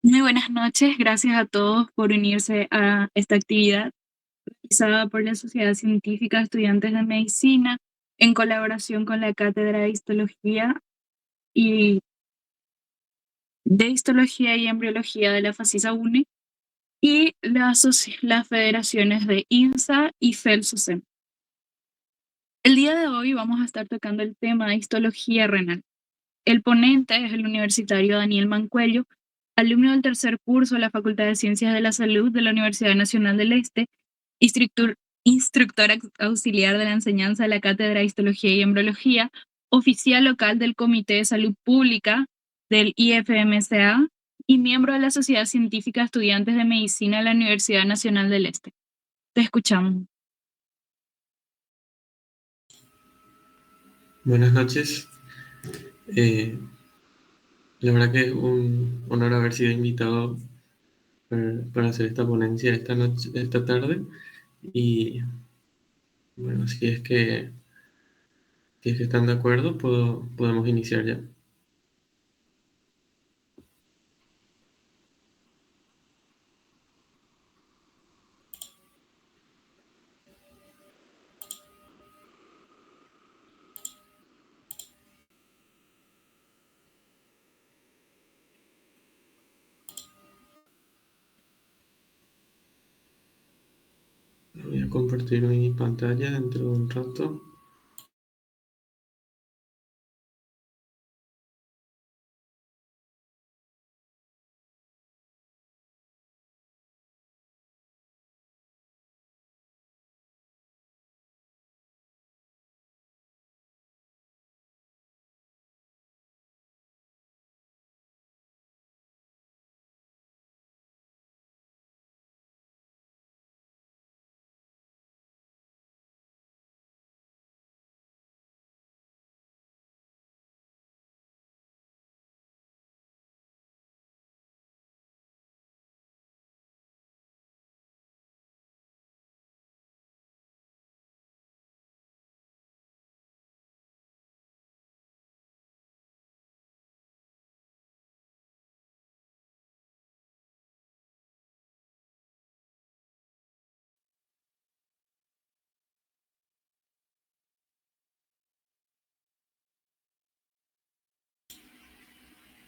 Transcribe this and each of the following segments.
Muy buenas noches, gracias a todos por unirse a esta actividad realizada por la Sociedad Científica de Estudiantes de Medicina en colaboración con la Cátedra y de Histología y Embriología de la FACISA UNE y las federaciones de INSA y FELSUCEM. El día de hoy vamos a estar tocando el tema de histología renal. El ponente es el universitario Daniel Mancuello, alumno del tercer curso de la Facultad de Ciencias de la Salud de la Universidad Nacional del Este, instructor, instructor auxiliar de la enseñanza de la Cátedra de Histología y Embriología, oficial local del Comité de Salud Pública del IFMCA y miembro de la Sociedad Científica de Estudiantes de Medicina de la Universidad Nacional del Este. Te escuchamos. Buenas noches. Eh, la verdad que es un honor haber sido invitado para hacer esta ponencia esta noche, esta tarde. Y bueno, si es que están de acuerdo, podemos iniciar ya. Voy a compartir mi pantalla dentro de un rato.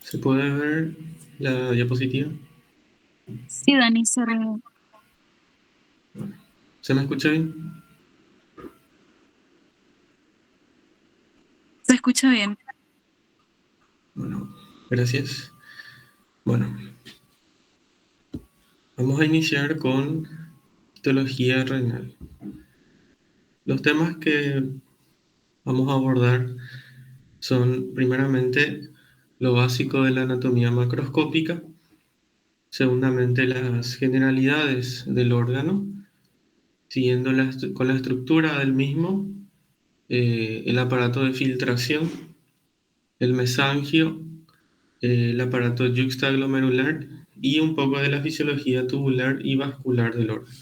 ¿Se puede ver la diapositiva? Sí, Dani, ¿Se me escucha bien? se escucha bien. Bueno, gracias. Bueno, vamos a iniciar con histología renal. Los temas que vamos a abordar son primeramente lo básico de la anatomía macroscópica, segundamente las generalidades del órgano, siguiendo con la estructura del mismo, el aparato de filtración, el mesangio, el aparato yuxtaglomerular y un poco de la fisiología tubular y vascular del órgano.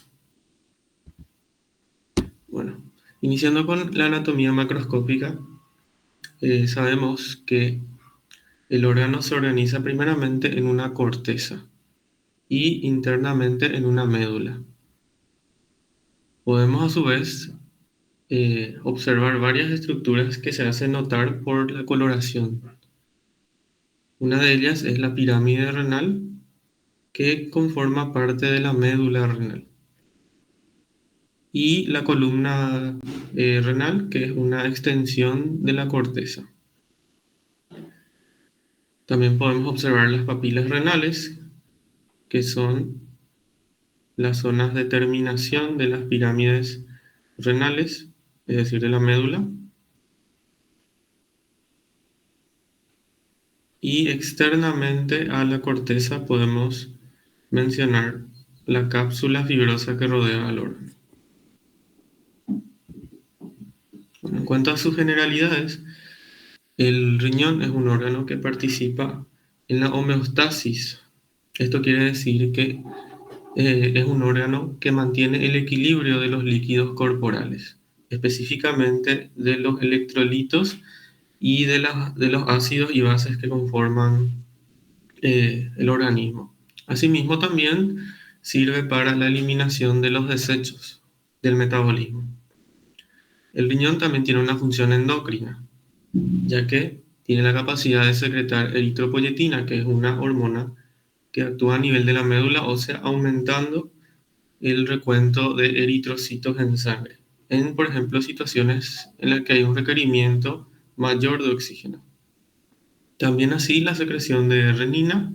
Bueno, iniciando con la anatomía macroscópica, sabemos que el órgano se organiza primeramente en una corteza y internamente en una médula. Podemos a su vez observar varias estructuras que se hacen notar por la coloración. Una de ellas es la pirámide renal, que conforma parte de la médula renal, y la columna renal, que es una extensión de la corteza. También podemos observar las papilas renales, que son las zonas de terminación de las pirámides renales, es decir, de la médula. Y externamente a la corteza podemos mencionar la cápsula fibrosa que rodea al órgano. Bueno, en cuanto a sus generalidades, el riñón es un órgano que participa en la homeostasis. Esto quiere decir que es un órgano que mantiene el equilibrio de los líquidos corporales, específicamente de los electrolitos y de los ácidos y bases que conforman el organismo. Asimismo, también sirve para la eliminación de los desechos del metabolismo. El riñón también tiene una función endocrina, ya que tiene la capacidad de secretar eritropoyetina, que es una hormona que actúa a nivel de la médula ósea, aumentando el recuento de eritrocitos en sangre, en, por ejemplo, situaciones en las que hay un requerimiento mayor de oxígeno. También así la secreción de renina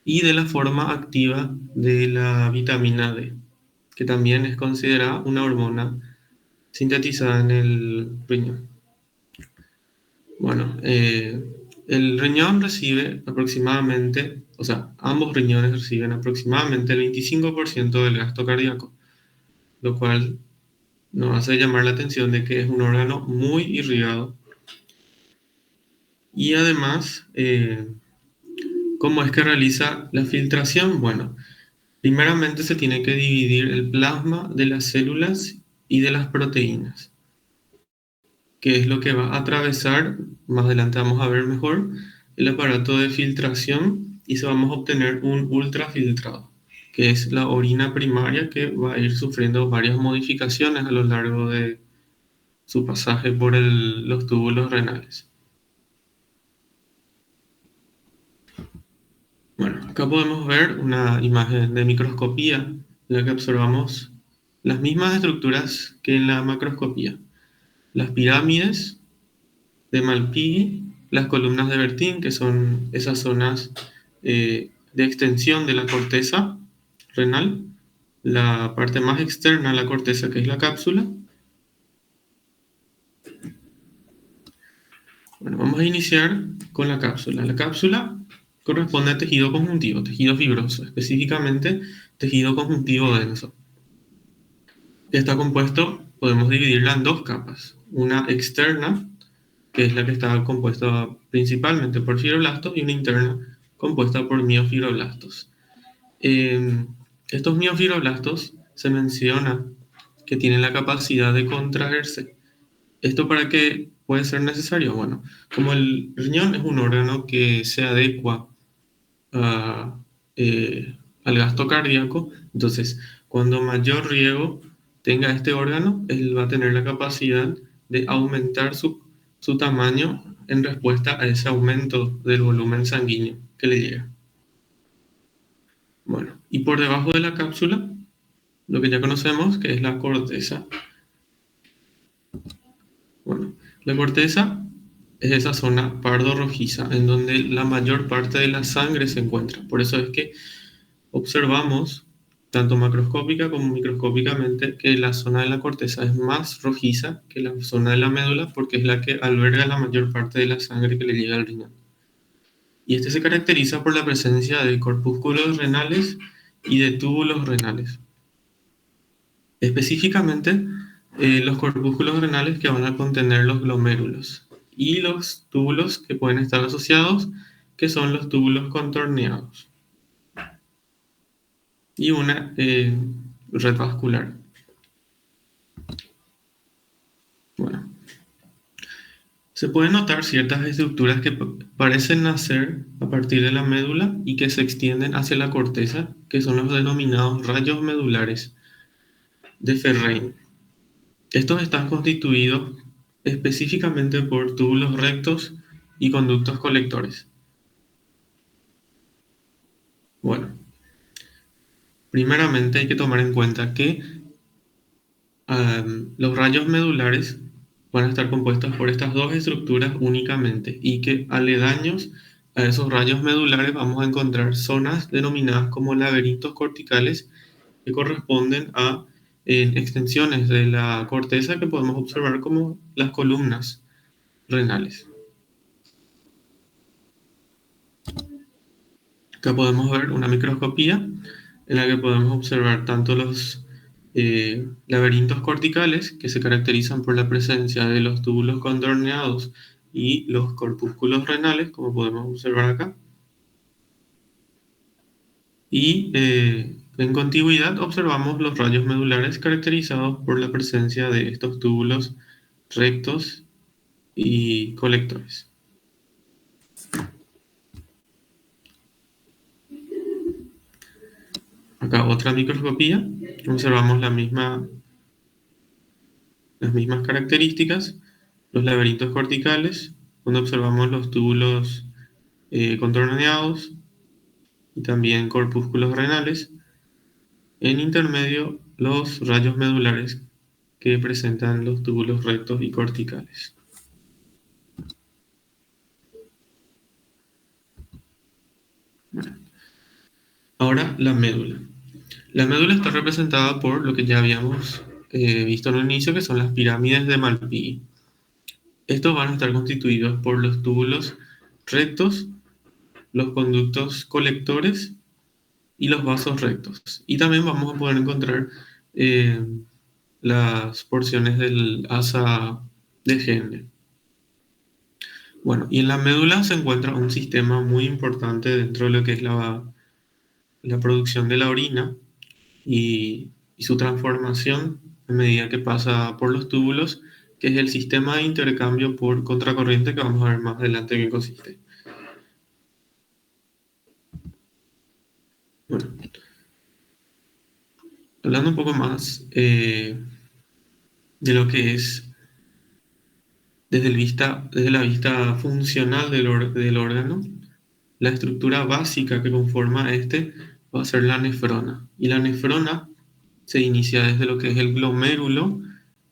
y de la forma activa de la vitamina D, que también es considerada una hormona sintetizada en el riñón. Bueno, el riñón recibe aproximadamente, o sea, ambos riñones reciben aproximadamente el 25% del gasto cardíaco, lo cual nos hace llamar la atención de que es un órgano muy irrigado. Y además, ¿cómo es que realiza la filtración? Bueno, primeramente se tiene que dividir el plasma de las células y de las proteínas, que es lo que va a atravesar, más adelante vamos a ver mejor, el aparato de filtración y se vamos a obtener un ultrafiltrado, que es la orina primaria que va a ir sufriendo varias modificaciones a lo largo de su pasaje por los túbulos renales. Bueno, acá podemos ver una imagen de microscopía en la que observamos las mismas estructuras que en la macroscopía. Las pirámides de Malpighi, las columnas de Bertin, que son esas zonas de extensión de la corteza renal, la parte más externa de la corteza, que es la cápsula. Bueno, vamos a iniciar con la cápsula. La cápsula corresponde a tejido conjuntivo, tejido fibroso, específicamente tejido conjuntivo denso. Está compuesto, podemos dividirla en dos capas. Una externa, que es la que está compuesta principalmente por fibroblastos, y una interna, compuesta por miofibroblastos. Estos miofibroblastos se menciona que tienen la capacidad de contraerse. ¿Esto para qué puede ser necesario? Bueno, como el riñón es un órgano que se adecua a, al gasto cardíaco, entonces cuando mayor riego tenga este órgano, él va a tener la capacidad de aumentar su tamaño en respuesta a ese aumento del volumen sanguíneo que le llega. Bueno, y por debajo de la cápsula, lo que ya conocemos, que es la corteza. Bueno, la corteza es esa zona pardo rojiza en donde la mayor parte de la sangre se encuentra. Por eso es que observamos, tanto macroscópica como microscópicamente, que la zona de la corteza es más rojiza que la zona de la médula porque es la que alberga la mayor parte de la sangre que le llega al riñón. Y este se caracteriza por la presencia de corpúsculos renales y de túbulos renales. Específicamente, los corpúsculos renales que van a contener los glomérulos y los túbulos que pueden estar asociados, que son los túbulos contorneados y una red vascular. Bueno, se pueden notar ciertas estructuras que parecen nacer a partir de la médula y que se extienden hacia la corteza, que son los denominados rayos medulares de Ferrein. Estos están constituidos específicamente por túbulos rectos y conductos colectores. Bueno, primeramente hay que tomar en cuenta que los rayos medulares van a estar compuestos por estas dos estructuras únicamente y que aledaños a esos rayos medulares vamos a encontrar zonas denominadas como laberintos corticales que corresponden a extensiones de la corteza que podemos observar como las columnas renales. Acá podemos ver una microscopía en la que podemos observar tanto los laberintos corticales, que se caracterizan por la presencia de los túbulos contorneados y los corpúsculos renales, como podemos observar acá. Y en contigüidad observamos los rayos medulares caracterizados por la presencia de estos túbulos rectos y colectores. Acá otra microscopía, observamos las mismas características, los laberintos corticales, donde observamos los túbulos contorneados y también corpúsculos renales. En intermedio, los rayos medulares que presentan los túbulos rectos y corticales. Bueno, ahora la médula. La médula está representada por lo que ya habíamos visto en un inicio, que son las pirámides de Malpighi. Estos van a estar constituidos por los túbulos rectos, los conductos colectores y los vasos rectos. Y también vamos a poder encontrar eh, las porciones del asa de Henle. Bueno, y en la médula se encuentra un sistema muy importante dentro de lo que es la producción de la orina y su transformación a medida que pasa por los túbulos, que es el sistema de intercambio por contracorriente, que vamos a ver más adelante en qué consiste. Bueno, hablando un poco más de lo que es desde la vista funcional del órgano, la estructura básica que conforma este va a ser la nefrona. Y la nefrona se inicia desde lo que es el glomérulo,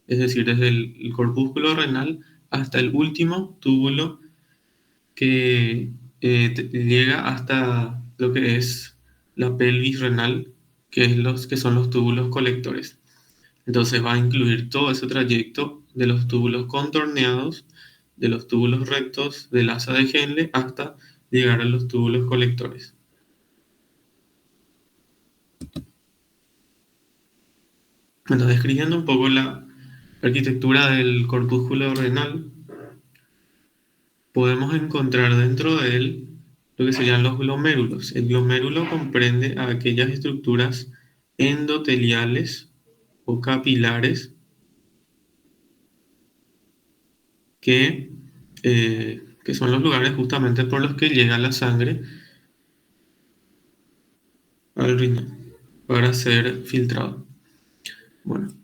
es decir, desde el corpúsculo renal hasta el último túbulo que llega hasta lo que es la pelvis renal, que son los túbulos colectores. Entonces va a incluir todo ese trayecto de los túbulos contorneados, de los túbulos rectos, del asa de Henle, hasta llegar a los túbulos colectores. Bueno, describiendo un poco la arquitectura del corpúsculo renal, podemos encontrar dentro de él lo que serían los glomérulos. El glomérulo comprende a aquellas estructuras endoteliales o capilares que son los lugares justamente por los que llega la sangre al riñón para ser filtrado. Bueno,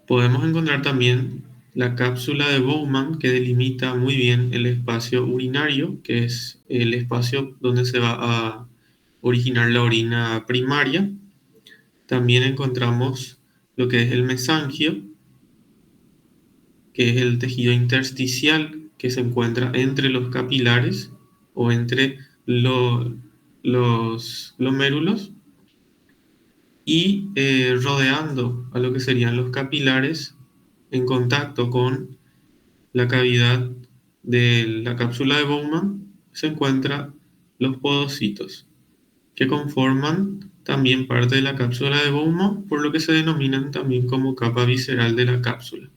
podemos encontrar también la cápsula de Bowman, que delimita muy bien el espacio urinario, que es el espacio donde se va a originar la orina primaria. También encontramos lo que es el mesangio, que es el tejido intersticial que se encuentra entre los capilares o entre los glomérulos y rodeando a lo que serían los capilares en contacto con la cavidad de la cápsula de Bowman se encuentran los podocitos, que conforman también parte de la cápsula de Bowman, por lo que se denominan también como capa visceral de la cápsula.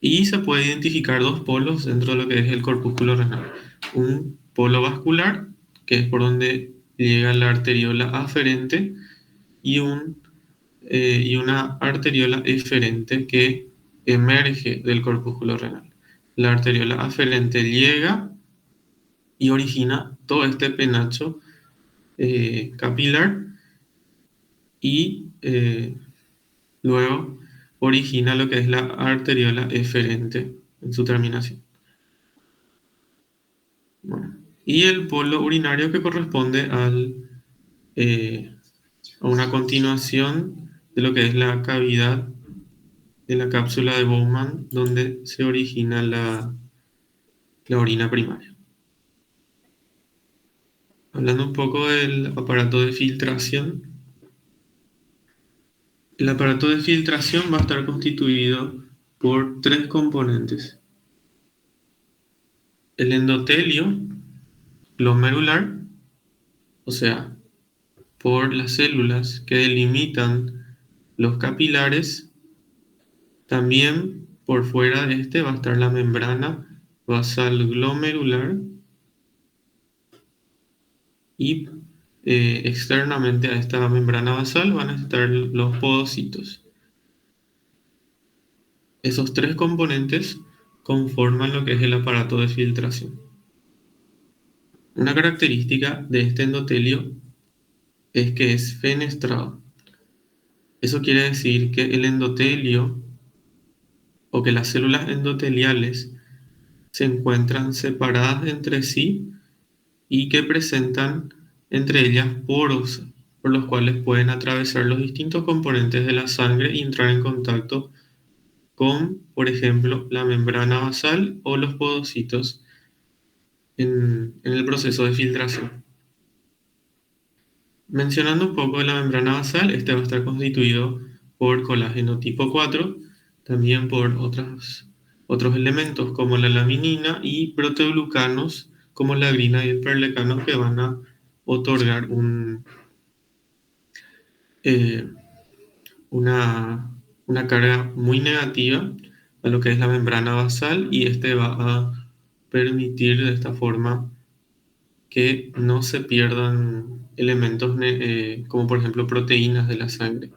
Y se puede identificar dos polos dentro de lo que es el corpúsculo renal. Un polo vascular, que es por donde llega la arteriola aferente, y una arteriola eferente que emerge del corpúsculo renal. La arteriola aferente llega y origina todo este penacho capilar y luego origina lo que es la arteriola eferente en su terminación. Bueno, y el polo urinario, que corresponde a una continuación de lo que es la cavidad de la cápsula de Bowman, donde se origina la orina primaria. Hablando un poco del aparato de filtración, el aparato de filtración va a estar constituido por tres componentes: el endotelio glomerular, o sea, por las células que delimitan los capilares. También por fuera de este va a estar la membrana basal glomerular y externamente a esta membrana basal van a estar los podocitos. Esos tres componentes conforman lo que es el aparato de filtración. Una característica de este endotelio es que es fenestrado. Eso quiere decir que el endotelio o que las células endoteliales se encuentran separadas entre sí y que presentan entre ellas poros por los cuales pueden atravesar los distintos componentes de la sangre y entrar en contacto con, por ejemplo, la membrana basal o los podocitos en el proceso de filtración. Mencionando un poco de la membrana basal, este va a estar constituido por colágeno tipo 4, también por otros elementos como la laminina y proteoglucanos como la grina y el perlecano que van a otorgar eh, una carga muy negativa a lo que es la membrana basal y este va a permitir de esta forma que no se pierdan elementos como por ejemplo proteínas de la sangre.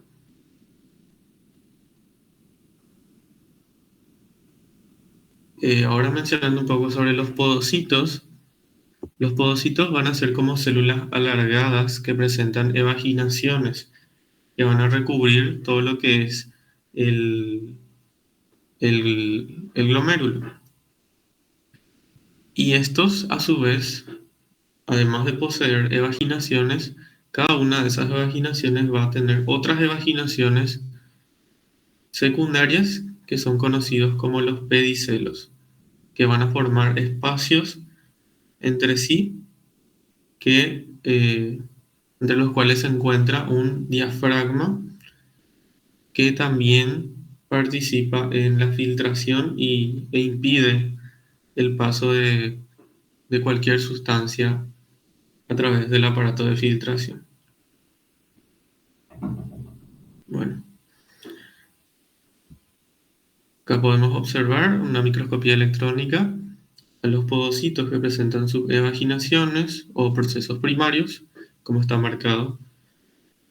Ahora mencionando un poco sobre los podocitos van a ser como células alargadas que presentan evaginaciones que van a recubrir todo lo que es el, el glomérulo. Y estos, a su vez, además de poseer evaginaciones, cada una de esas evaginaciones va a tener otras evaginaciones secundarias que son conocidos como los pedicelos, que van a formar espacios entre sí entre los cuales se encuentra un diafragma que también participa en la filtración e impide el paso de cualquier sustancia a través del aparato de filtración. Bueno, acá podemos observar una microscopía electrónica a los podocitos que presentan sus evaginaciones o procesos primarios, como está marcado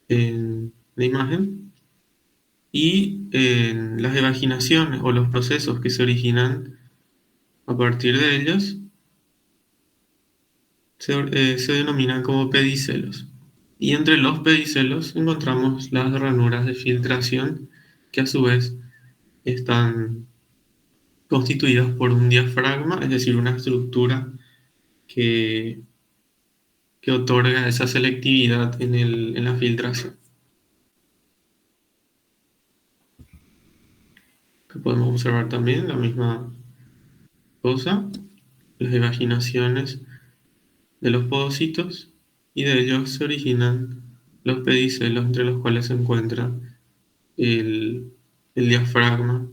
en la imagen, y en las evaginaciones o los procesos que se originan a partir de ellos se denominan como pedicelos. Y entre los pedicelos encontramos las ranuras de filtración que a su vez están constituidas por un diafragma, es decir, una estructura que, que otorga esa selectividad en la filtración. Que podemos observar también la misma cosa, las evaginaciones de los podocitos y de ellos se originan los pedicelos entre los cuales se encuentra el, el diafragma.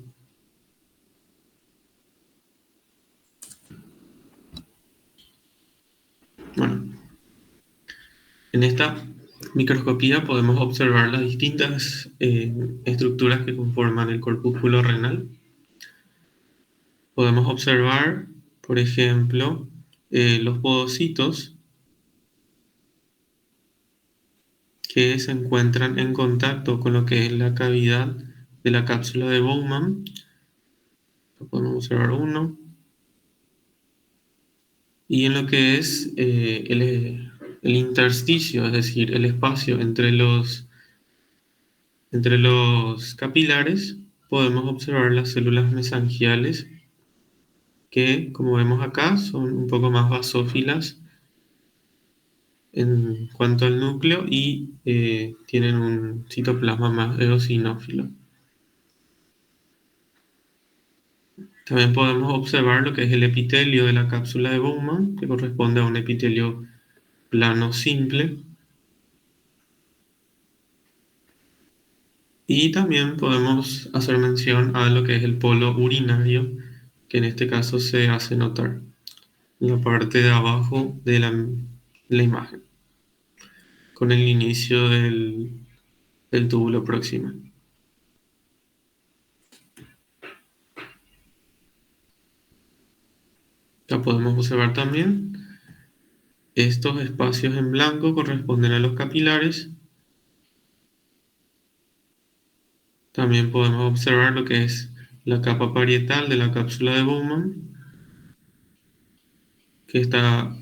Bueno, en esta microscopía podemos observar las distintas estructuras que conforman el corpúsculo renal. Podemos observar, por ejemplo, los podocitos que se encuentran en contacto con lo que es la cavidad de la cápsula de Bowman. Podemos observar uno. Y en lo que es el intersticio, es decir, el espacio entre los capilares, podemos observar las células mesangiales que, como vemos acá, son un poco más basófilas en cuanto al núcleo y tienen un citoplasma más eosinófilo. También podemos observar lo que es el epitelio de la cápsula de Bowman, que corresponde a un epitelio plano simple. Y también podemos hacer mención a lo que es el polo urinario, que en este caso se hace notar en la parte de abajo de la imagen, con el inicio del túbulo proximal. Ya podemos observar también estos espacios en blanco corresponden a los capilares. También podemos observar lo que es la capa parietal de la cápsula de Bowman, que está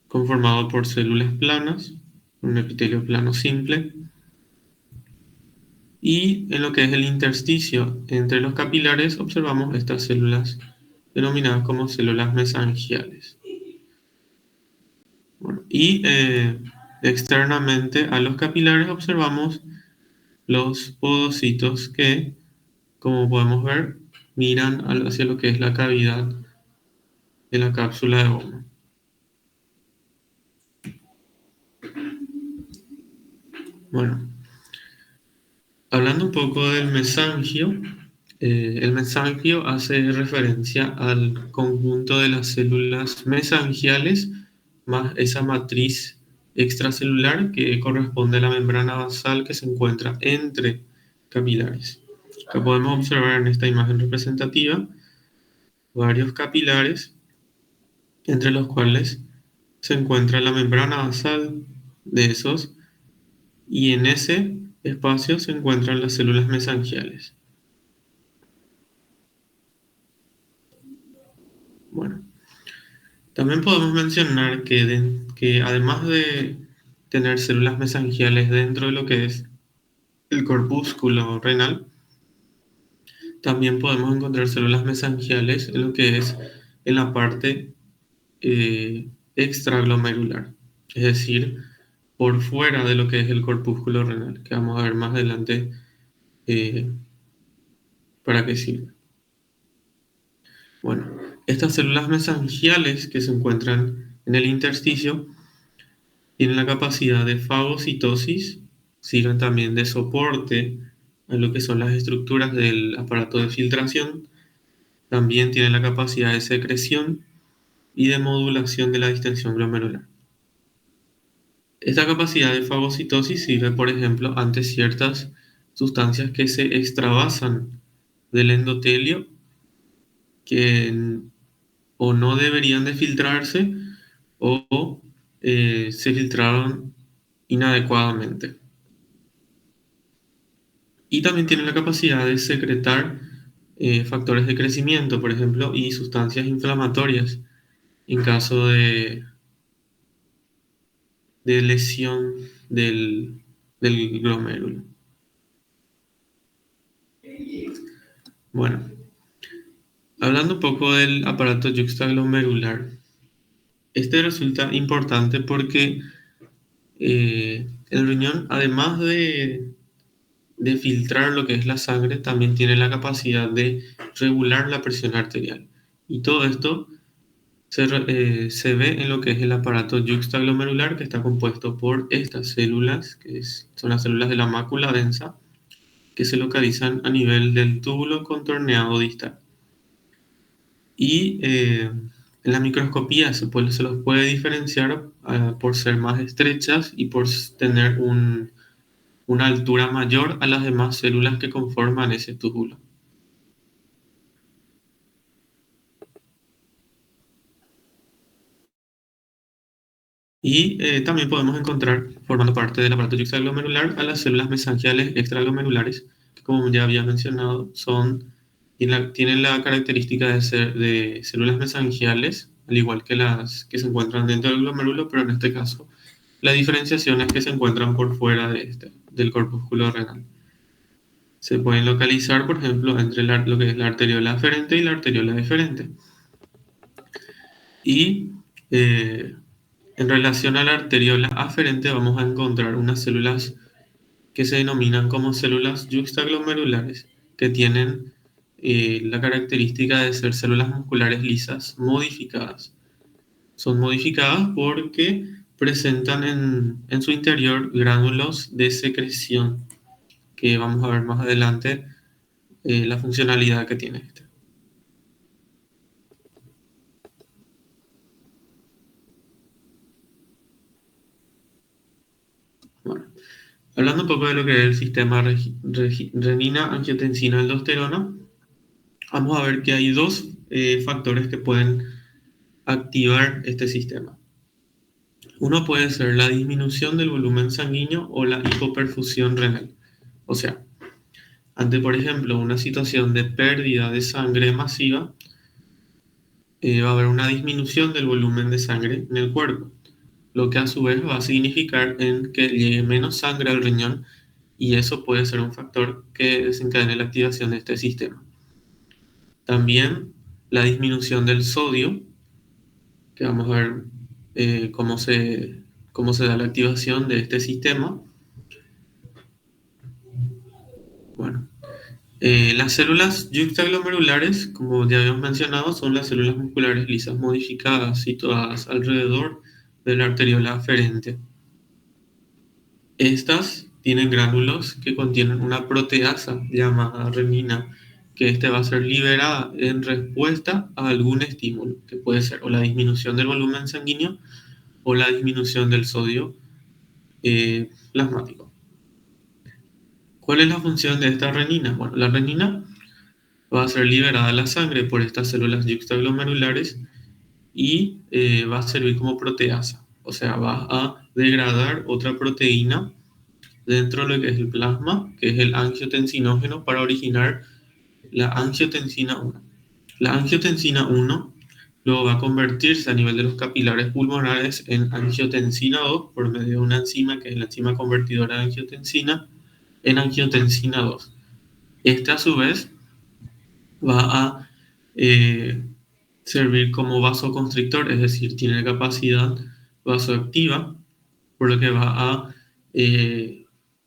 conformado por células planas. un epitelio plano simple. Y en lo que es el intersticio entre los capilares observamos estas células denominadas como células mesangiales. Bueno, y externamente a los capilares observamos los podocitos que, como podemos ver, miran hacia lo que es la cavidad de la cápsula de Bowman. Bueno, hablando un poco del mesangio, el mesangio hace referencia al conjunto de las células mesangiales más esa matriz extracelular que corresponde a la membrana basal que se encuentra entre capilares. Acá podemos observar en esta imagen representativa varios capilares entre los cuales se encuentra la membrana basal de esos y en ese espacio se encuentran las células mesangiales. Bueno, también podemos mencionar que además de tener células mesangiales dentro de lo que es el corpúsculo renal, también podemos encontrar células mesangiales en lo que es en la parte extraglomerular, es decir, por fuera de lo que es el corpúsculo renal, que vamos a ver más adelante eh, para qué sirve. Bueno, estas células mesangiales que se encuentran en el intersticio tienen la capacidad de fagocitosis, sirven también de soporte a lo que son las estructuras del aparato de filtración, también tienen la capacidad de secreción y de modulación de la distensión glomerular. Esta capacidad de fagocitosis sirve, por ejemplo, ante ciertas sustancias que se extravasan del endotelio que o no deberían de filtrarse o se filtraron inadecuadamente. Y también tiene la capacidad de secretar factores de crecimiento, por ejemplo, y sustancias inflamatorias en caso de lesión del glomérulo. Bueno, hablando un poco del aparato yuxtaglomerular, este resulta importante porque el riñón, además de filtrar lo que es la sangre, también tiene la capacidad de regular la presión arterial. Y todo esto se ve en lo que es el aparato yuxtaglomerular, que está compuesto por estas células, son las células de la mácula densa, que se localizan a nivel del túbulo contorneado distal. Y en la microscopía se los puede diferenciar por ser más estrechas y por tener una altura mayor a las demás células que conforman ese túbulo. Y también podemos encontrar, formando parte del aparato yuxtaglomerular, a las células mesangiales extraglomerulares, que como ya había mencionado, tienen la característica de ser de células mesangiales, al igual que las que se encuentran dentro del glomérulo, pero en este caso la diferenciación es que se encuentran por fuera del corpúsculo renal. Se pueden localizar, por ejemplo, entre lo que es la arteriola aferente y la arteriola deferente. Y en relación a la arteriola aferente vamos a encontrar unas células que se denominan como células yuxtaglomerulares, que tienen la característica de ser células musculares lisas modificadas. Son modificadas porque presentan en su interior gránulos de secreción, que vamos a ver más adelante la funcionalidad que tiene este. Bueno, hablando un poco de lo que es el sistema renina-angiotensina-aldosterona, vamos a ver que hay dos factores que pueden activar este sistema. Uno puede ser la disminución del volumen sanguíneo o la hipoperfusión renal. O sea, ante, por ejemplo, una situación de pérdida de sangre masiva, va a haber una disminución del volumen de sangre en el cuerpo. lo que a su vez va a significar en que llegue menos sangre al riñón y eso puede ser un factor que desencadene la activación de este sistema. También la disminución del sodio, que vamos a ver cómo se da la activación de este sistema. Bueno, las células yuxtaglomerulares, como ya habíamos mencionado, son las células musculares lisas modificadas situadas alrededor de la arteriola aferente. Estas tienen gránulos que contienen una proteasa llamada renina, que este va a ser liberada en respuesta a algún estímulo, que puede ser o la disminución del volumen sanguíneo o la disminución del sodio plasmático. ¿Cuál es la función de esta renina? Bueno, la renina va a ser liberada a la sangre por estas células yuxtaglomerulares y va a servir como proteasa, o sea, va a degradar otra proteína dentro de lo que es el plasma, que es el angiotensinógeno, para originar la angiotensina 1. La angiotensina 1 luego va a convertirse a nivel de los capilares pulmonares en angiotensina 2 por medio de una enzima que es la enzima convertidora de angiotensina en angiotensina 2. Esta a su vez va a eh, servir como vasoconstrictor, es decir, tiene capacidad vasoactiva, por lo que va a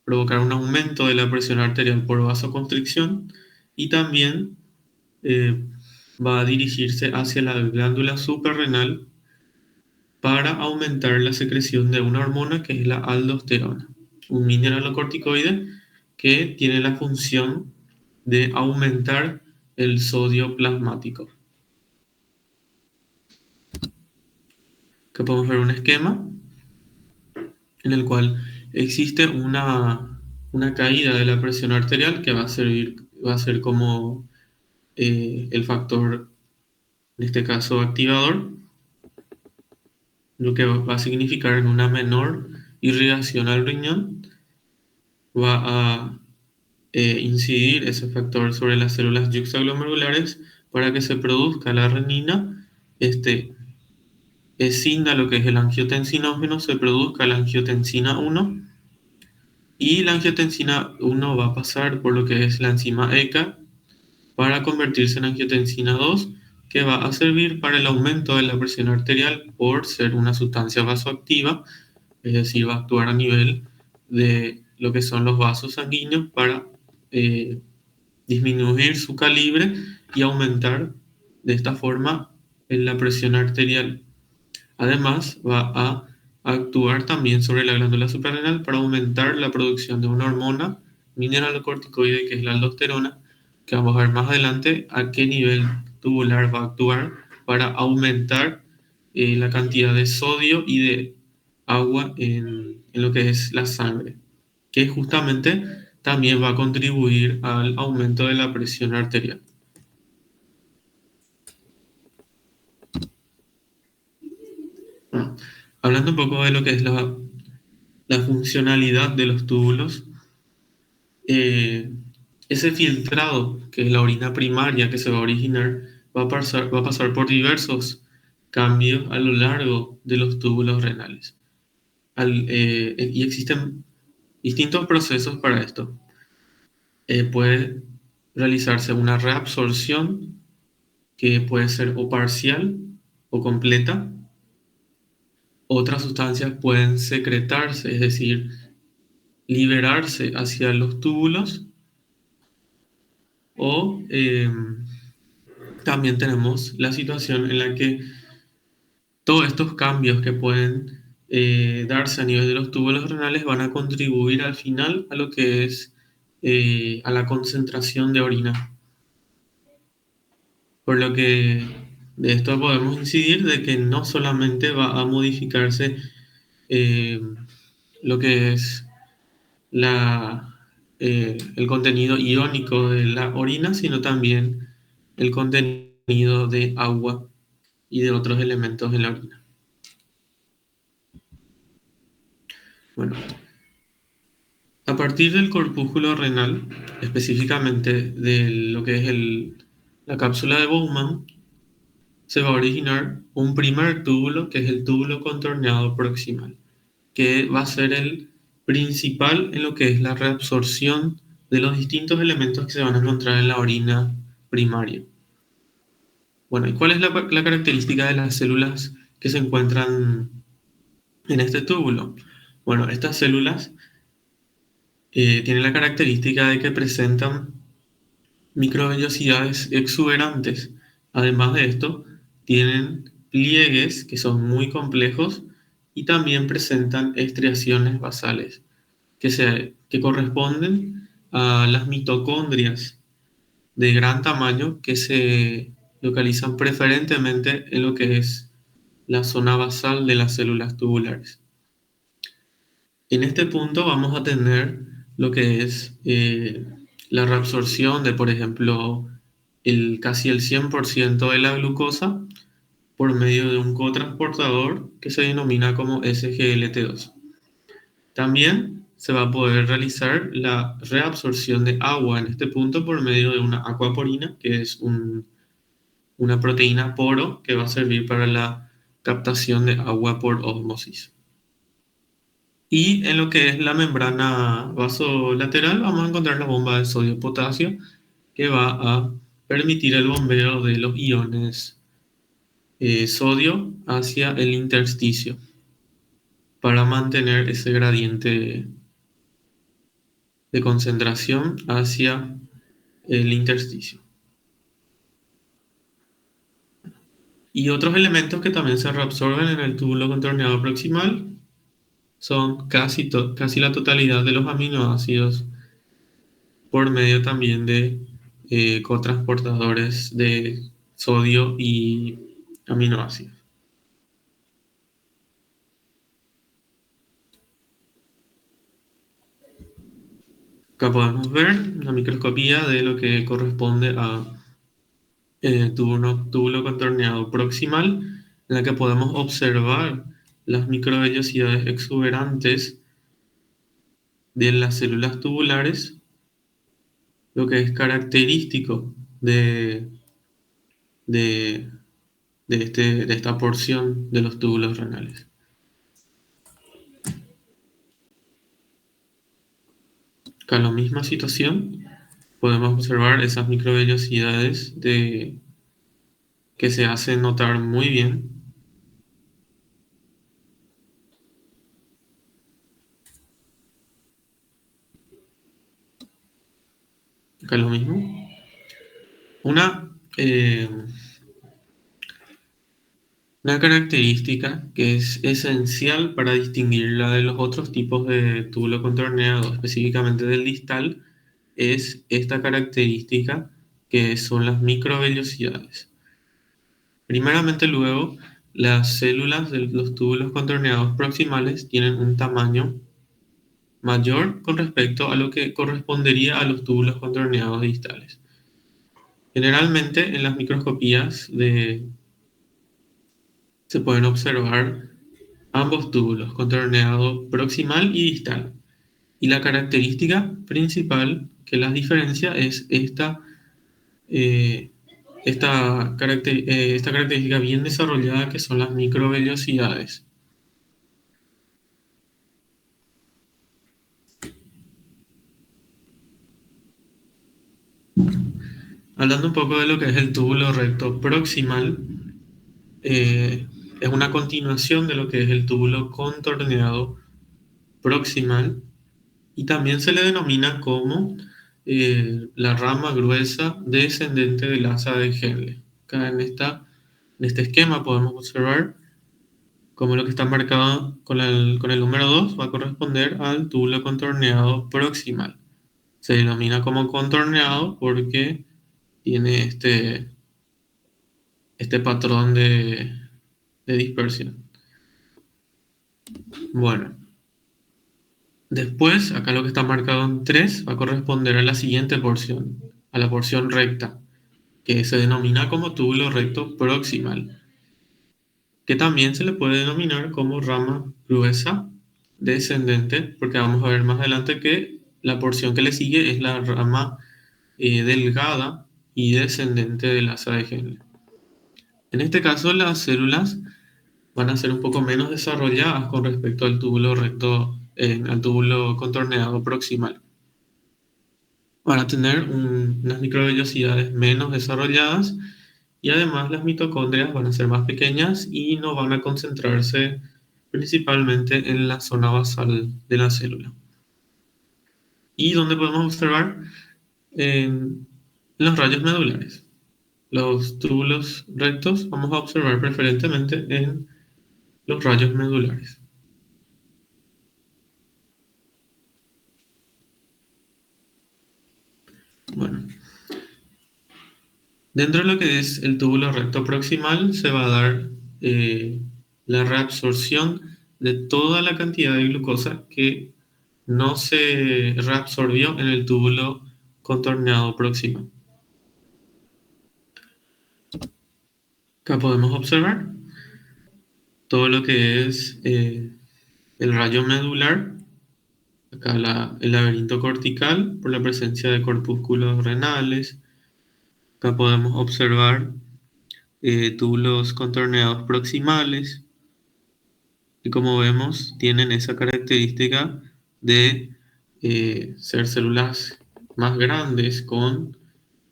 provocar un aumento de la presión arterial por vasoconstricción y también eh, va a dirigirse hacia la glándula suprarrenal para aumentar la secreción de una hormona que es la aldosterona, un mineralocorticoide que tiene la función de aumentar el sodio plasmático. Acá podemos ver un esquema en el cual existe una caída de la presión arterial que va a ser como el factor, en este caso activador, lo que va a significar en una menor irrigación al riñón, va a incidir ese factor sobre las células yuxtaglomerulares para que se produzca la renina, este, escinda lo que es el angiotensinógeno, se produzca la angiotensina 1 y la angiotensina 1 va a pasar por lo que es la enzima ECA para convertirse en angiotensina 2, que va a servir para el aumento de la presión arterial por ser una sustancia vasoactiva, es decir, va a actuar a nivel de lo que son los vasos sanguíneos para disminuir su calibre y aumentar de esta forma la presión arterial. Además, va a actuar también sobre la glándula suprarrenal para aumentar la producción de una hormona mineralocorticoide que es la aldosterona, que vamos a ver más adelante a qué nivel tubular va a actuar para aumentar la cantidad de sodio y de agua en lo que es la sangre, que justamente también va a contribuir al aumento de la presión arterial. Bueno, hablando un poco de lo que es la funcionalidad de los túbulos, eh, ese filtrado, que es la orina primaria que se va a originar, va a pasar por diversos cambios a lo largo de los túbulos renales. Y existen distintos procesos para esto. Puede realizarse una reabsorción que puede ser o parcial o completa. Otras sustancias pueden secretarse, es decir, liberarse hacia los túbulos o también tenemos la situación en la que todos estos cambios que pueden darse a nivel de los túbulos renales van a contribuir al final a lo que es a la concentración de orina. Por lo que de esto podemos incidir de que no solamente va a modificarse eh, lo que es el contenido iónico de la orina, sino también el contenido de agua y de otros elementos en la orina. Bueno, a partir del corpúsculo renal, específicamente de lo que es la cápsula de Bowman, se va a originar un primer túbulo, que es el túbulo contorneado proximal, que va a ser el principal en lo que es la reabsorción de los distintos elementos que se van a encontrar en la orina primaria. Bueno, ¿y cuál es la característica de las células que se encuentran en este túbulo? Bueno, estas células tienen la característica de que presentan microvellosidades exuberantes. Además de esto, tienen pliegues que son muy complejos y también presentan estriaciones basales que corresponden a las mitocondrias de gran tamaño que se localizan preferentemente en lo que es la zona basal de las células tubulares. En este punto vamos a tener lo que es la reabsorción de, por ejemplo, casi el 100% de la glucosa por medio de un cotransportador que se denomina como SGLT2. También se va a poder realizar la reabsorción de agua en este punto por medio de una aquaporina, que es una proteína poro que va a servir para la captación de agua por ósmosis. Y en lo que es la membrana vasolateral vamos a encontrar la bomba de sodio-potasio que va a permitir el bombeo de los iones sodio hacia el intersticio para mantener ese gradiente de concentración hacia el intersticio. Y otros elementos que también se reabsorben en el túbulo contorneado proximal son casi la totalidad de los aminoácidos por medio también de cotransportadores de sodio y aminoácidos. Acá podemos ver una microscopía de lo que corresponde a túbulo contorneado proximal, en la que podemos observar las microvellosidades exuberantes de las células tubulares, lo que es característico de, de esta porción de los túbulos renales. Acá en la misma situación podemos observar esas microvellosidades que se hacen notar muy bien. Acá lo mismo. Eh, una característica que es esencial para distinguirla de los otros tipos de túbulo contorneado, específicamente del distal, es esta característica que son las microvellosidades. Primeramente, luego, las células de los túbulos contorneados proximales tienen un tamaño mayor con respecto a lo que correspondería a los túbulos contorneados distales. Generalmente, en las microscopías se pueden observar ambos túbulos, contorneado proximal y distal. Y la característica principal que las diferencia es esta característica bien desarrollada que son las microvellosidades. Hablando un poco de lo que es el túbulo recto proximal, es una continuación de lo que es el túbulo contorneado proximal y también se le denomina como la rama gruesa descendente del asa de Henle. Acá en este esquema podemos observar como lo que está marcado con el número 2 va a corresponder al túbulo contorneado proximal. Se denomina como contorneado porque tiene este patrón de dispersión. Bueno, después, acá lo que está marcado en 3 va a corresponder a la siguiente porción, a la porción recta, que se denomina como túbulo recto proximal, que también se le puede denominar como rama gruesa descendente, porque vamos a ver más adelante que la porción que le sigue es la rama delgada y descendente del asa de Henle. En este caso, las células van a ser un poco menos desarrolladas con respecto al túbulo recto, al túbulo contorneado proximal. Van a tener unas microvellosidades menos desarrolladas y además las mitocondrias van a ser más pequeñas y no van a concentrarse principalmente en la zona basal de la célula. Y donde podemos observar en los rayos medulares. Los túbulos rectos vamos a observar preferentemente en los rayos medulares. Bueno, dentro de lo que es el túbulo recto proximal se va a dar la reabsorción de toda la cantidad de glucosa que no se reabsorbió en el túbulo contorneado proximal. Acá podemos observar todo lo que es el rayo medular, acá el laberinto cortical por la presencia de corpúsculos renales. Acá podemos observar túbulos contorneados proximales, y como vemos tienen esa característica de ser células más grandes con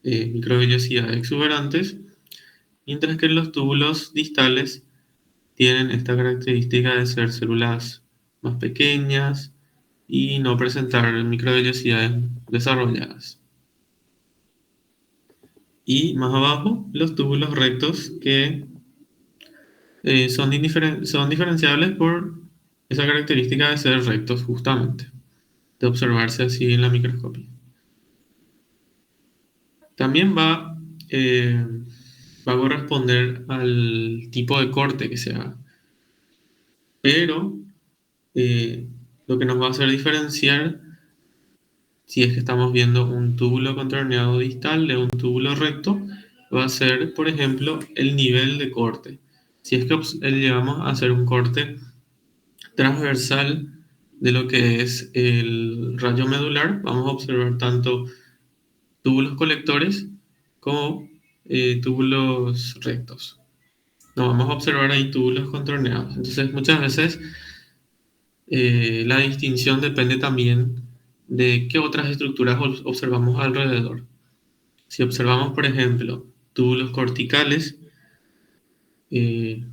microvellosidades exuberantes, mientras que los túbulos distales tienen esta característica de ser células más pequeñas y no presentar microvellosidades desarrolladas. Y más abajo, los túbulos rectos que son diferenciables por esa característica de ser rectos justamente, de observarse así en la microscopía. También va a corresponder al tipo de corte que se haga, pero eh, lo que nos va a hacer diferenciar si es que estamos viendo un túbulo contorneado distal de un túbulo recto, va a ser, por ejemplo, el nivel de corte. Si es que llegamos a hacer un corte transversal de lo que es el rayo medular, vamos a observar tanto túbulos colectores como túbulos rectos. No vamos a observar ahí túbulos contorneados. Entonces, muchas veces la distinción depende también de qué otras estructuras observamos alrededor. Si observamos, por ejemplo, túbulos corticales eh,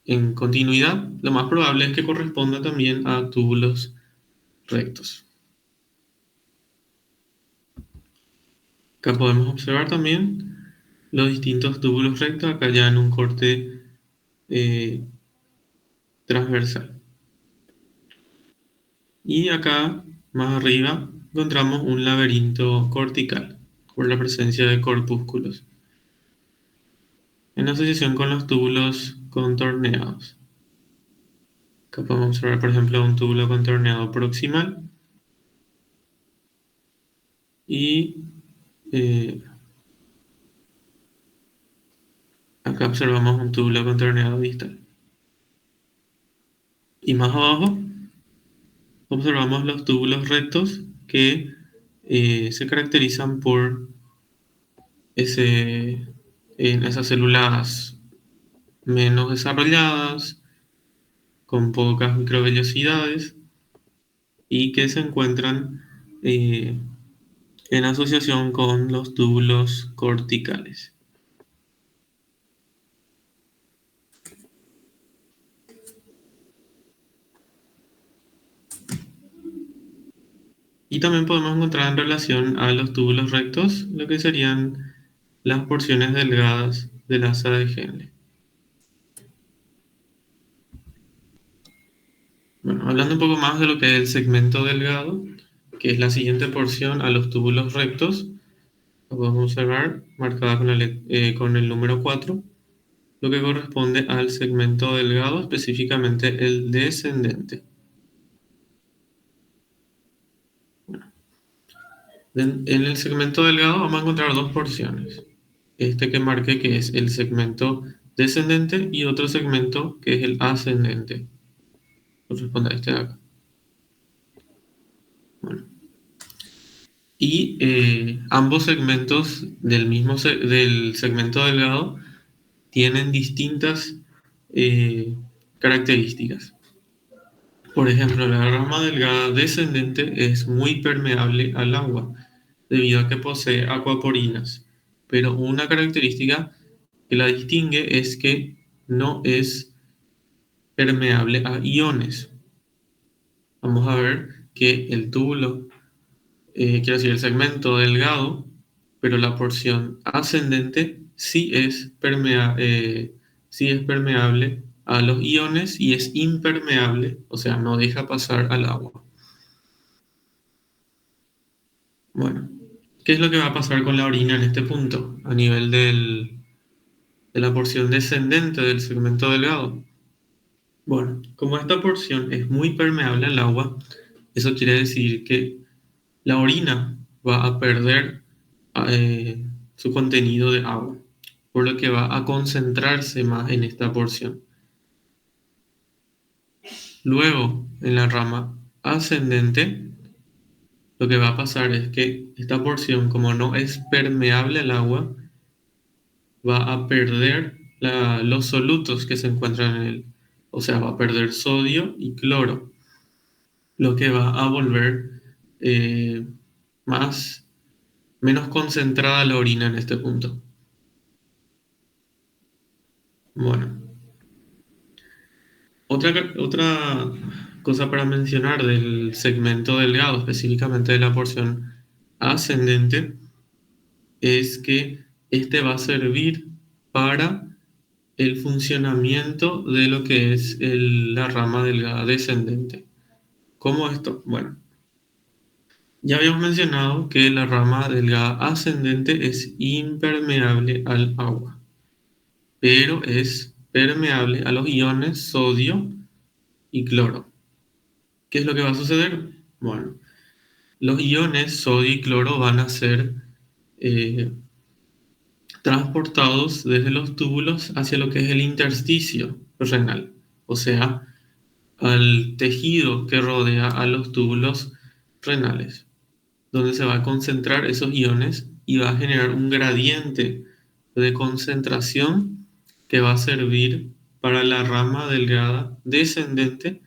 en continuidad, lo más probable es que corresponda también a túbulos rectos. Acá podemos observar también los distintos túbulos rectos, acá ya en un corte eh, transversal. Y acá, más arriba, encontramos un laberinto cortical por la presencia de corpúsculos, en asociación con los túbulos contorneados. Acá podemos observar, por ejemplo, un túbulo contorneado proximal y eh, acá observamos un túbulo contorneado distal. Y más abajo observamos los túbulos rectos que se caracterizan por en esas células menos desarrolladas, con pocas microvellosidades y que se encuentran eh, en asociación con los túbulos corticales. Y también podemos encontrar en relación a los túbulos rectos lo que serían las porciones delgadas del asa de Henle. Bueno, hablando un poco más de lo que es el segmento delgado, que es la siguiente porción a los túbulos rectos, lo podemos observar marcada con el número 4, lo que corresponde al segmento delgado, específicamente el descendente. En el segmento delgado vamos a encontrar dos porciones. Este que marque que es el segmento descendente y otro segmento que es el ascendente. Corresponde a este de acá. Bueno. Y ambos segmentos del segmento delgado tienen distintas características. Por ejemplo, la rama delgada descendente es muy permeable al agua debido a que posee acuaporinas, pero una característica que la distingue es que no es permeable a iones. Vamos a ver que el túbulo, quiero decir, el segmento delgado, pero la porción ascendente sí es permeable a los iones y es impermeable, o sea, no deja pasar al agua. Bueno, ¿qué es lo que va a pasar con la orina en este punto, a nivel de la porción descendente del segmento delgado? Bueno, como esta porción es muy permeable al agua, eso quiere decir que la orina va a perder su contenido de agua, por lo que va a concentrarse más en esta porción. Luego, en la rama ascendente, lo que va a pasar es que esta porción, como no es permeable al agua, va a perder los solutos que se encuentran en él. O sea, va a perder sodio y cloro, lo que va a volver eh, menos concentrada la orina en este punto. Bueno, otra cosa para mencionar del segmento delgado, específicamente de la porción ascendente, es que este va a servir para el funcionamiento de lo que es la rama delgada descendente. ¿Cómo esto? Bueno, ya habíamos mencionado que la rama delgada ascendente es impermeable al agua, pero es permeable a los iones sodio y cloro. ¿Qué es lo que va a suceder? Bueno, los iones sodio y cloro van a ser eh, transportados desde los túbulos hacia lo que es el intersticio renal, o sea, al tejido que rodea a los túbulos renales, donde se va a concentrar esos iones y va a generar un gradiente de concentración que va a servir para la rama delgada descendente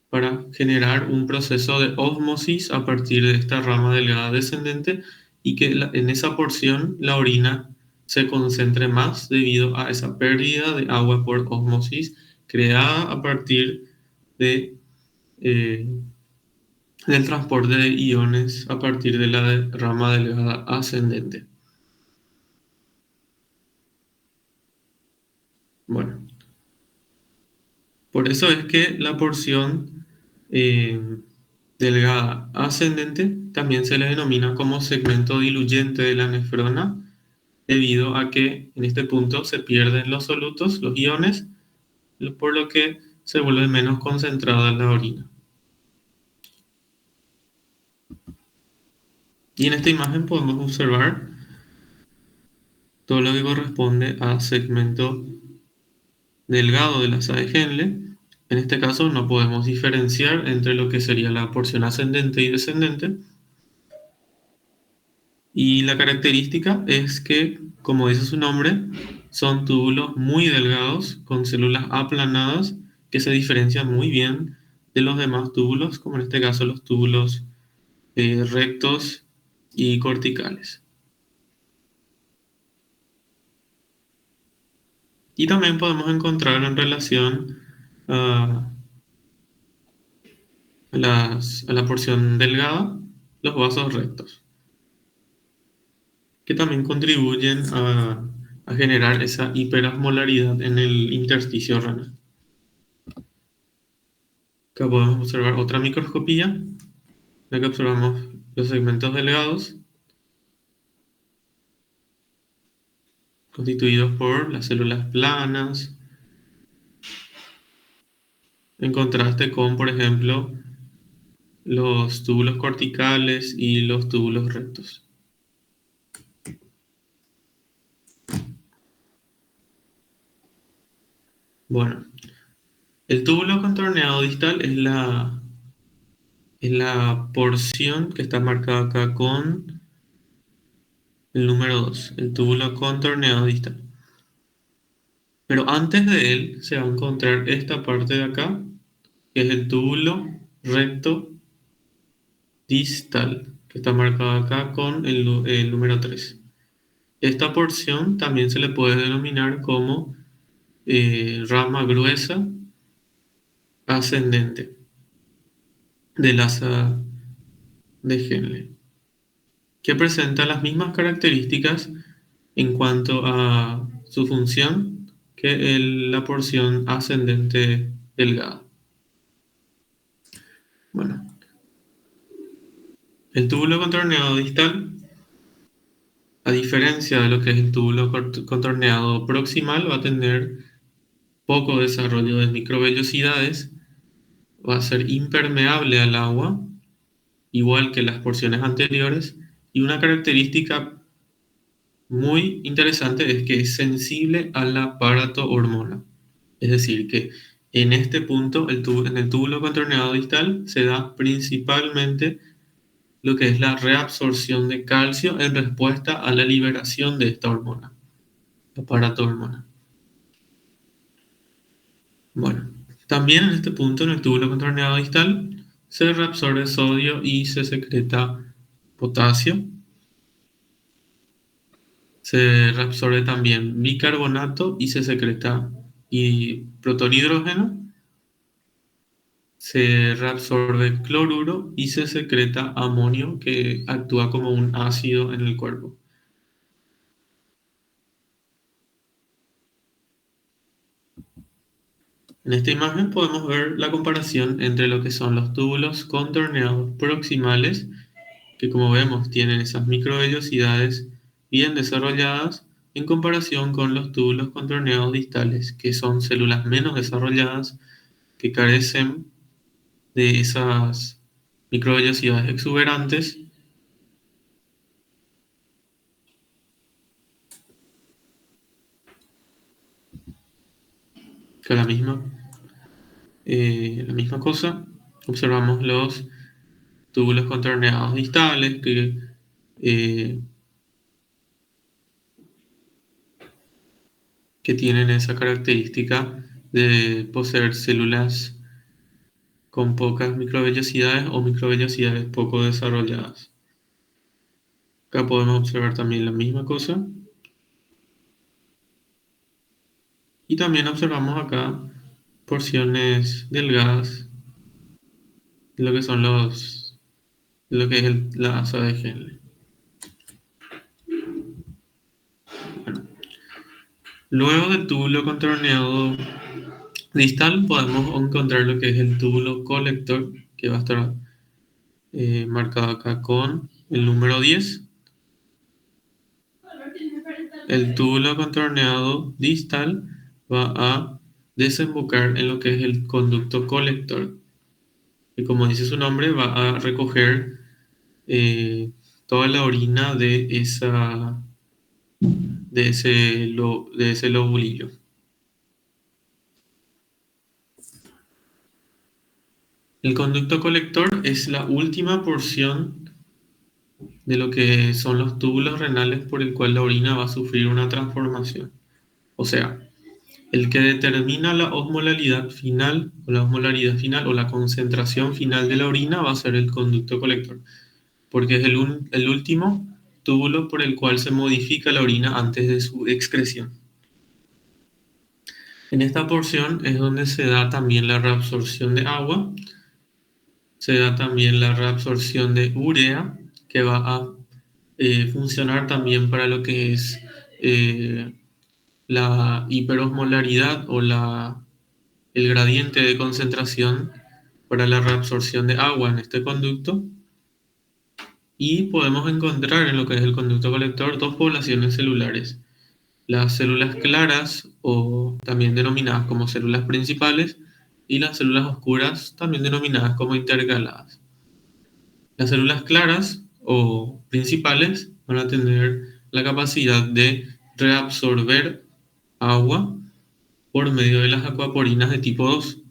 para generar un proceso de ósmosis a partir de esta rama delgada descendente y que en esa porción la orina se concentre más debido a esa pérdida de agua por ósmosis creada a partir de, eh, del transporte de iones a partir de la rama delgada ascendente. Bueno, por eso es que la porción eh, delgada ascendente también se le denomina como segmento diluyente de la nefrona, debido a que en este punto se pierden los solutos, los iones, por lo que se vuelve menos concentrada la orina. Y en esta imagen podemos observar todo lo que corresponde a segmento delgado de la asa de Henle. En este caso no podemos diferenciar entre lo que sería la porción ascendente y descendente. Y la característica es que, como dice su nombre, son túbulos muy delgados con células aplanadas que se diferencian muy bien de los demás túbulos, como en este caso los túbulos rectos y corticales. Y también podemos encontrar en relación a, a la porción delgada los vasos rectos, que también contribuyen a generar esa hiperosmolaridad en el intersticio renal. Acá podemos observar otra microscopía, en la que observamos los segmentos delgados constituidos por las células planas, en contraste con, por ejemplo, los túbulos corticales y los túbulos rectos. Bueno, el túbulo contorneado distal es la porción que está marcada acá con el número 2, el túbulo contorneado distal. Pero antes de él se va a encontrar esta parte de acá, que es el túbulo recto distal, que está marcado acá con el número 3. Esta porción también se le puede denominar como rama gruesa ascendente del asa de Henle, que presenta las mismas características en cuanto a su función que la porción ascendente delgada. Bueno, el túbulo contorneado distal, a diferencia de lo que es el túbulo contorneado proximal, va a tener poco desarrollo de microvellosidades, va a ser impermeable al agua, igual que las porciones anteriores, y una característica muy interesante es que es sensible a la paratohormona. Es decir, que en este punto, en el túbulo contorneado distal, se da principalmente lo que es la reabsorción de calcio en respuesta a la liberación de esta hormona, la paratohormona. Bueno, también en este punto, en el túbulo contorneado distal, se reabsorbe sodio y se secreta potasio. Se reabsorbe también bicarbonato y se secreta protonhidrógeno. Se reabsorbe cloruro y se secreta amonio, que actúa como un ácido en el cuerpo. En esta imagen podemos ver la comparación entre lo que son los túbulos contorneados proximales, que como vemos tienen esas microvellosidades bien desarrolladas, en comparación con los túbulos contorneados distales, que son células menos desarrolladas, que carecen de esas microvellosidades exuberantes, que la misma cosa. Observamos los túbulos contorneados distales eh, que tienen esa característica de poseer células con pocas microvellosidades o microvellosidades poco desarrolladas. Acá podemos observar también la misma cosa. Y también observamos acá porciones delgadas de lo que son lo que es la asa de Henle. Bueno, luego del túbulo contorneado distal podemos encontrar lo que es el túbulo colector, que va a estar marcado acá con el número 10. El túbulo contorneado distal va a desembocar en lo que es el conducto colector, que como dice su nombre va a recoger toda la orina de ese lobulillo. El conducto colector es la última porción de lo que son los túbulos renales por el cual la orina va a sufrir una transformación. O sea, el que determina la osmolaridad final o la concentración final de la orina va a ser el conducto colector, porque es el último túbulo por el cual se modifica la orina antes de su excreción. En esta porción es donde se da también la reabsorción de agua, se da también la reabsorción de urea, que va a funcionar también para lo que es eh, la hiperosmolaridad o el gradiente de concentración para la reabsorción de agua en este conducto. Y podemos encontrar en lo que es el conducto colector dos poblaciones celulares: las células claras, o también denominadas como células principales, y las células oscuras, también denominadas como intercaladas. Las células claras o principales van a tener la capacidad de reabsorber agua por medio de las acuaporinas de tipo 2.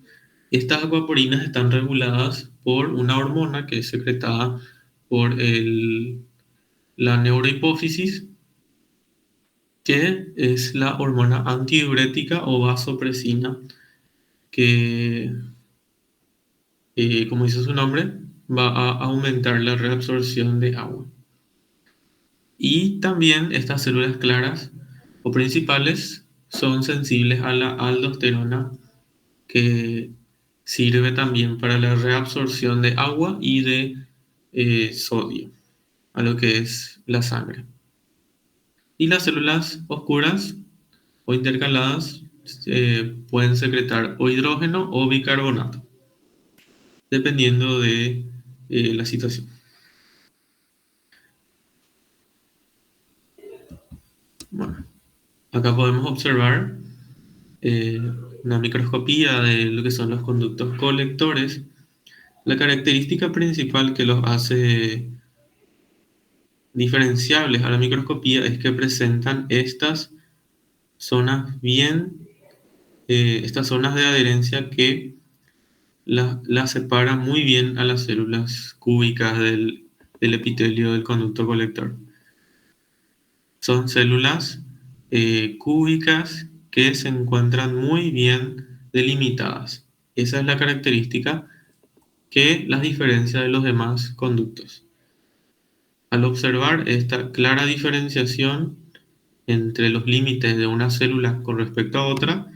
Estas acuaporinas están reguladas por una hormona que es secretada por la neurohipófisis, que es la hormona antidiurética o vasopresina, que, como dice su nombre, va a aumentar la reabsorción de agua. Y también estas células claras o principales son sensibles a la aldosterona, que sirve también para la reabsorción de agua y de sodio a lo que es la sangre. Y las células oscuras o intercaladas pueden secretar o hidrógeno o bicarbonato, dependiendo de la situación. Bueno, acá podemos observar eh, una microscopía de lo que son los conductos colectores. La característica principal que los hace diferenciables a la microscopía es que presentan estas zonas estas zonas de adherencia que la separan muy bien a las células cúbicas del epitelio del conducto colector. Son células cúbicas que se encuentran muy bien delimitadas. Esa es la característica que las diferencia de los demás conductos. Al observar esta clara diferenciación entre los límites de una célula con respecto a otra,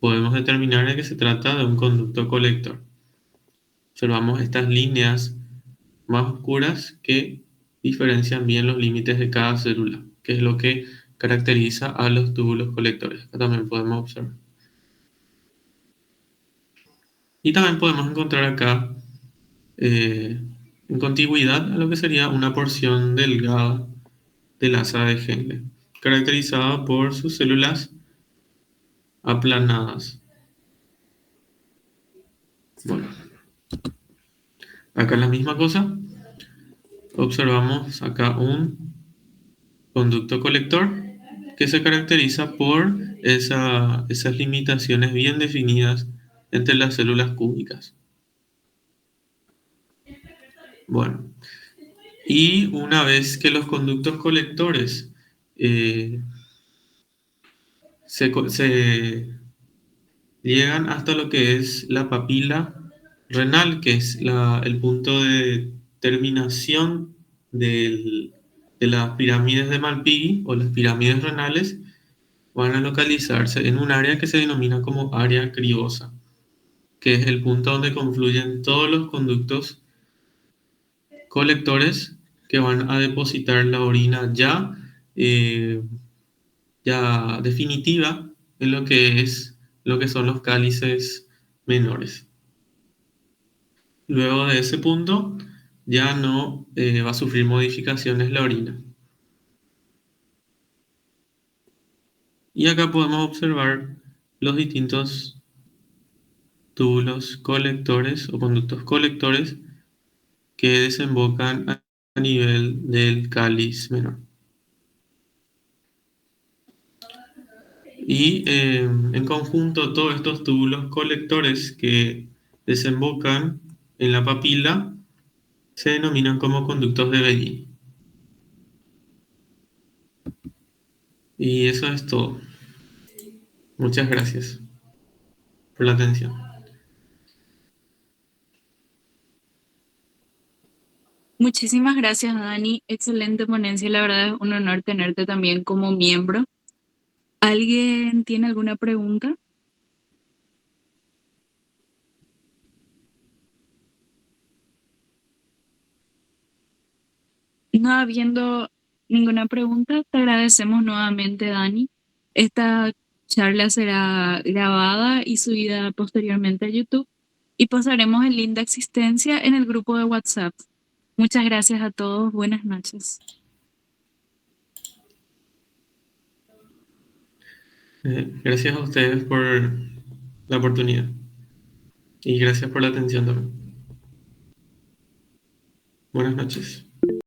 podemos determinar de que se trata de un conducto colector. Observamos estas líneas más oscuras que diferencian bien los límites de cada célula, que es lo que caracteriza a los túbulos colectores. Acá también podemos observar. Y también podemos encontrar acá, eh, en contigüidad a lo que sería una porción delgada del asa de Henle, caracterizada por sus células aplanadas. Bueno, acá es la misma cosa. Observamos acá un conducto colector que se caracteriza por esas limitaciones bien definidas entre las células cúbicas. Bueno, y una vez que los conductos colectores eh, se llegan hasta lo que es la papila renal, que es el punto de terminación de las pirámides de Malpighi o las pirámides renales, van a localizarse en un área que se denomina como área criosa, que es el punto donde confluyen todos los conductos colectores que van a depositar la orina eh, ya definitiva en lo que son los cálices menores. Luego de ese punto ya no va a sufrir modificaciones la orina. Y acá podemos observar los distintos túbulos colectores o conductos colectores que desembocan a nivel del cáliz menor. Y en conjunto todos estos túbulos colectores que desembocan en la papila se denominan como conductos de Bellin. Y eso es todo. Muchas gracias por la atención. Muchísimas gracias, Dani. Excelente ponencia. La verdad es un honor tenerte también como miembro. ¿Alguien tiene alguna pregunta? No habiendo ninguna pregunta, te agradecemos nuevamente, Dani. Esta charla será grabada y subida posteriormente a YouTube y pasaremos el link de existencia en el grupo de WhatsApp. Muchas gracias a todos. Buenas noches. Gracias a ustedes por la oportunidad y gracias por la atención también. Buenas noches.